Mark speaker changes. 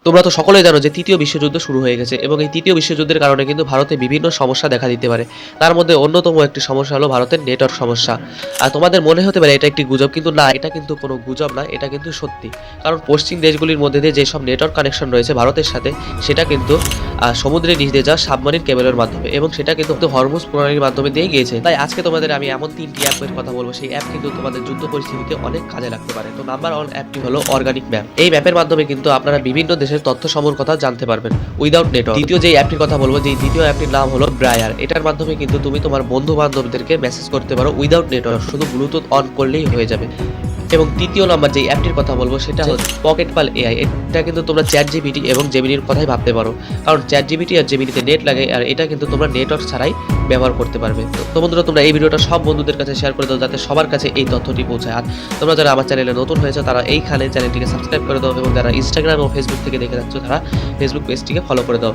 Speaker 1: তোমরা তো সকলেই জানো যে তৃতীয় বিশ্বযুদ্ধ শুরু হয়ে গেছে এবং এই তৃতীয় বিশ্বযুদ্ধের কারণে কিন্তু ভারতে বিভিন্ন সমস্যা দেখা দিতে পারে। তার মধ্যে অন্যতম একটি সমস্যা হলো ভারতের নেটওয়ার্ক সমস্যা। আর তোমাদের মনে হতে পারে এটা একটি গুজব, কিন্তু না, এটা কিন্তু কোনো গুজব না, এটা কিন্তু সত্যি। কারণ পশ্চিম দেশগুলির মধ্যে দিয়ে যেসব নেটওয়ার্ক কানেকশন রয়েছে ভারতের সাথে, সেটা কিন্তু সমুদ্রের নিচ দিয়ে যাওয়া সাবমারিন কেবলের মাধ্যমে, এবং সেটা কিন্তু হরমুজ প্রণালীর মাধ্যমে দিয়ে গিয়েছে। তাই আজকে তোমাদের আমি এমন 3টি অ্যাপের কথা বলবো, সেই অ্যাপ কিন্তু তোমাদের যুদ্ধ পরিস্থিতিতে অনেক কাজে লাগতে পারে। তো নাম্বার 1 অ্যাপটি হলো অর্গানিক ম্যাপ। এই ম্যাপের মাধ্যমে কিন্তু আপনারা বিভিন্ন দেশের তথ্য সমূহের কথা জানতে পারবেন উইদাউট নেটওয়ার্ক। দ্বিতীয় যে অ্যাপটির কথা বলবো, যে দ্বিতীয় অ্যাপটির নাম হলো ব্রায়ার। এটার মাধ্যমে কিন্তু তুমি তোমার বন্ধু বান্ধবদেরকে মেসেজ করতে পারো উইদাউট নেটওয়ার্ক, শুধু ব্লুটুথ অন করলেই হয়ে যাবে। এবং তৃতীয় নাম্বার যে অ্যাপটির কথা বলবো সেটা হচ্ছে পকেট পাল এআই। এটা কিন্তু তোমরা চ্যাট জিপিটি এবং জেমিনির কথাই ভাবতে পারো, কারণ চ্যাট জিপিটি আর জেমিনিতে নেট লাগে, আর এটা কিন্তু তোমরা নেটওয়ার্ক ছাড়াই ব্যবহার করতে পারবে। তো বন্ধুরা, তোমরা এই ভিডিওটা সব বন্ধুদের কাছে শেয়ার করে দাও, যাতে সবার কাছে এই তথ্যটি পৌঁছায়। আর তোমরা যারা আমার চ্যানেলে নতুন হয়েছে তারা এইখানে চ্যানেলটিকে সাবস্ক্রাইব করে দাও, এবং যারা ইনস্টাগ্রাম ও ফেসবুক থেকে দেখে যাচ্ছ তারা ফেসবুক পেজটিকে ফলো করে দাও।